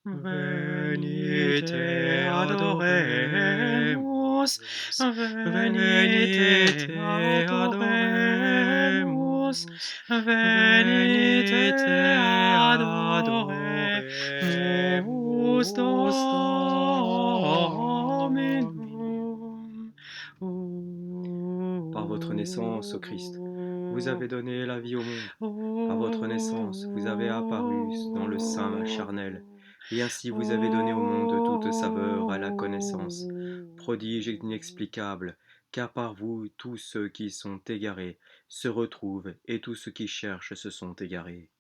Venite adoremus, venite adoremus, venite adoremus Dominum. Par votre naissance, ô Christ, vous avez donné la vie au monde. Par votre naissance, vous avez apparu dans le sein charnel, et ainsi vous avez donné au monde toute saveur à la connaissance. Prodige inexplicable, car par vous tous ceux qui sont égarés se retrouvent, et tous ceux qui cherchent se sont égarés.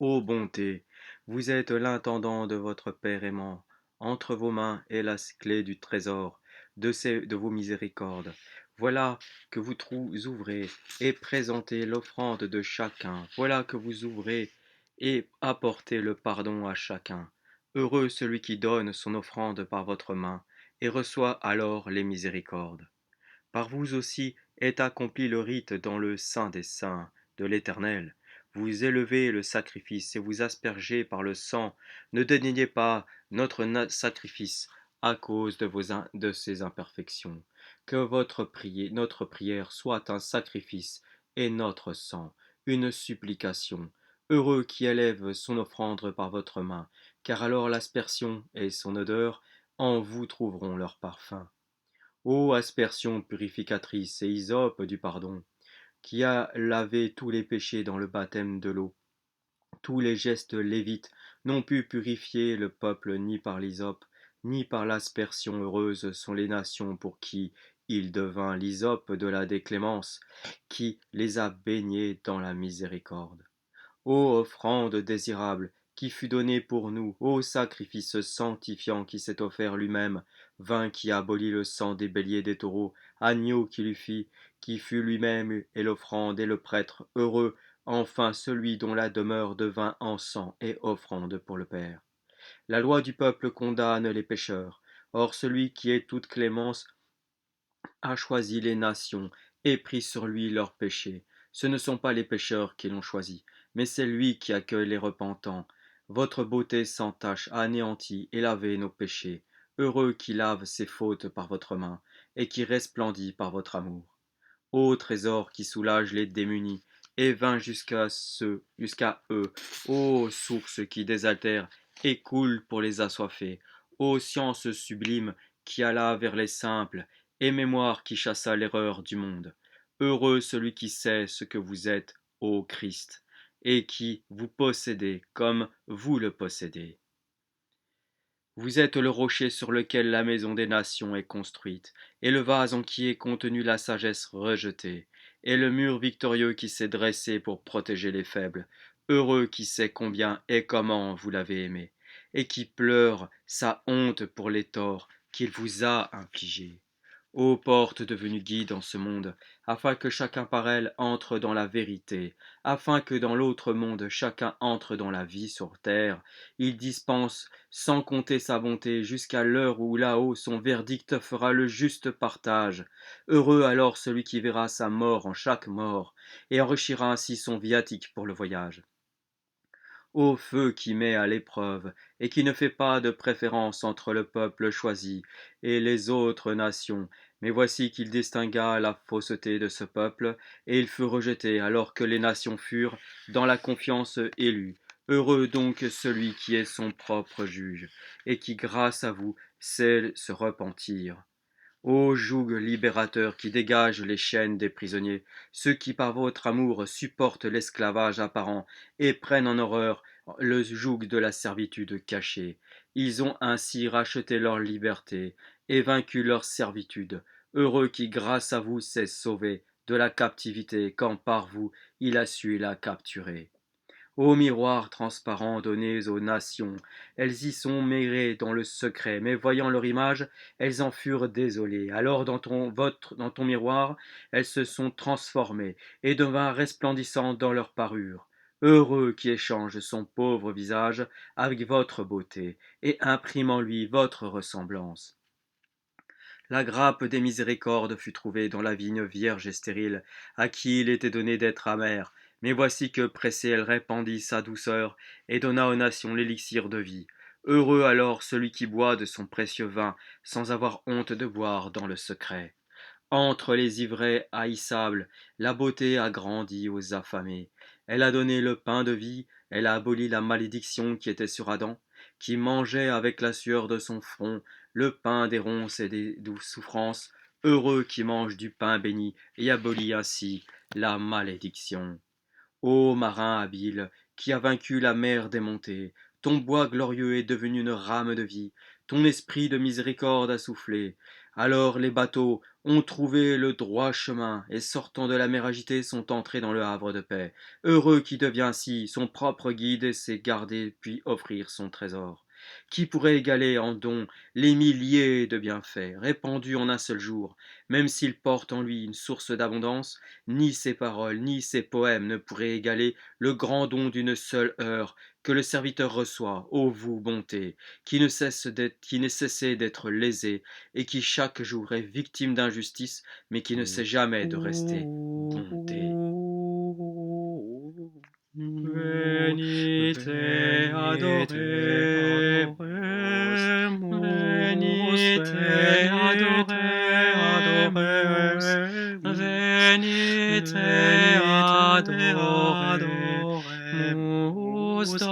Ô bonté, vous êtes l'intendant de votre Père aimant. Entre vos mains est la clé du trésor de vos miséricordes. Voilà que vous ouvrez et présentez l'offrande de chacun. Voilà que vous ouvrez et apportez le pardon à chacun. Heureux celui qui donne son offrande par votre main et reçoit alors les miséricordes. Par vous aussi est accompli le rite dans le Saint des Saints de l'Éternel. Vous élevez le sacrifice et vous aspergez par le sang. Ne dédaignez pas notre sacrifice à cause de ses imperfections. Que notre prière soit un sacrifice et notre sang une supplication. Heureux qui élève son offrande par votre main, car alors l'aspersion et son odeur en vous trouveront leur parfum. Ô aspersion purificatrice et hysope du pardon, qui a lavé tous les péchés dans le baptême de l'eau, tous les gestes lévites n'ont pu purifier le peuple ni par l'hysope, ni par l'aspersion heureuse sont les nations pour qui il devint l'hysope de la déclémence, qui les a baignés dans la miséricorde. Ô offrande désirable, qui fut donnée pour nous, ô sacrifice sanctifiant qui s'est offert lui-même, vin qui abolit le sang des béliers des taureaux, agneau qui fut lui-même et l'offrande et le prêtre, heureux, enfin celui dont la demeure devint encens et offrande pour le Père. La loi du peuple condamne les pécheurs, or celui qui est toute clémence a choisi les nations et pris sur lui leurs péchés. Ce ne sont pas les pécheurs qui l'ont choisi, mais c'est lui qui accueille les repentants. Votre beauté sans tache a anéanti et lavé nos péchés. Heureux qui lave ses fautes par votre main et qui resplendit par votre amour. Ô trésor qui soulage les démunis et vint jusqu'à eux. Ô source qui désaltère et coule pour les assoiffés. Ô science sublime qui alla vers les simples et mémoire qui chassa l'erreur du monde. Heureux celui qui sait ce que vous êtes, ô Christ, et qui vous possédez comme vous le possédez. Vous êtes le rocher sur lequel la maison des nations est construite, et le vase en qui est contenue la sagesse rejetée, et le mur victorieux qui s'est dressé pour protéger les faibles. Heureux qui sait combien et comment vous l'avez aimé, et qui pleure sa honte pour les torts qu'il vous a infligés. Ô porte devenue guide en ce monde, afin que chacun par elle entre dans la vérité, afin que dans l'autre monde chacun entre dans la vie sur terre, il dispense sans compter sa bonté jusqu'à l'heure où là-haut son verdict fera le juste partage. Heureux alors celui qui verra sa mort en chaque mort, et enrichira ainsi son viatique pour le voyage. Ô feu qui met à l'épreuve, et qui ne fait pas de préférence entre le peuple choisi et les autres nations, mais voici qu'il distingua la fausseté de ce peuple, et il fut rejeté alors que les nations furent, dans la confiance, élues. Heureux donc celui qui est son propre juge, et qui, grâce à vous, sait se repentir. Ô joug libérateur qui dégage les chaînes des prisonniers, ceux qui par votre amour supportent l'esclavage apparent et prennent en horreur le joug de la servitude cachée. Ils ont ainsi racheté leur liberté et vaincu leur servitude. Heureux qui, grâce à vous, s'est sauvé de la captivité quand par vous il a su la capturer. Ô miroirs transparents donnés aux nations, elles y sont mêlées dans le secret, mais voyant leur image, elles en furent désolées. Alors dans ton miroir, elles se sont transformées et devinrent resplendissantes dans leur parure. Heureux qui échange son pauvre visage avec votre beauté et imprime en lui votre ressemblance. La grappe des miséricordes fut trouvée dans la vigne vierge et stérile, à qui il était donné d'être amère, Mais voici que pressée elle répandit sa douceur et donna aux nations l'élixir de vie. Heureux alors celui qui boit de son précieux vin sans avoir honte de boire dans le secret. Entre les ivraies haïssables, la beauté a grandi aux affamés. Elle a donné le pain de vie, elle a aboli la malédiction qui était sur Adam, qui mangeait avec la sueur de son front le pain des ronces et des douces souffrances. Heureux qui mange du pain béni et abolit ainsi la malédiction. Ô marin habile, qui a vaincu la mer démontée, ton bois glorieux est devenu une rame de vie, ton esprit de miséricorde a soufflé. Alors les bateaux ont trouvé le droit chemin, et sortant de la mer agitée sont entrés dans le havre de paix. Heureux qui devient ainsi son propre guide et sait garder puis offrir son trésor. Qui pourrait égaler en don les milliers de bienfaits répandus en un seul jour, même s'il porte en lui une source d'abondance, ni ses paroles, ni ses poèmes ne pourraient égaler le grand don d'une seule heure que le serviteur reçoit, ô vous, bonté, qui ne cessez d'être lésé, et qui chaque jour est victime d'injustice, mais qui ne sait jamais de rester bonté. Venite Adoremus, adoremus, venite adoremus, venite venite adoremus, adoremus,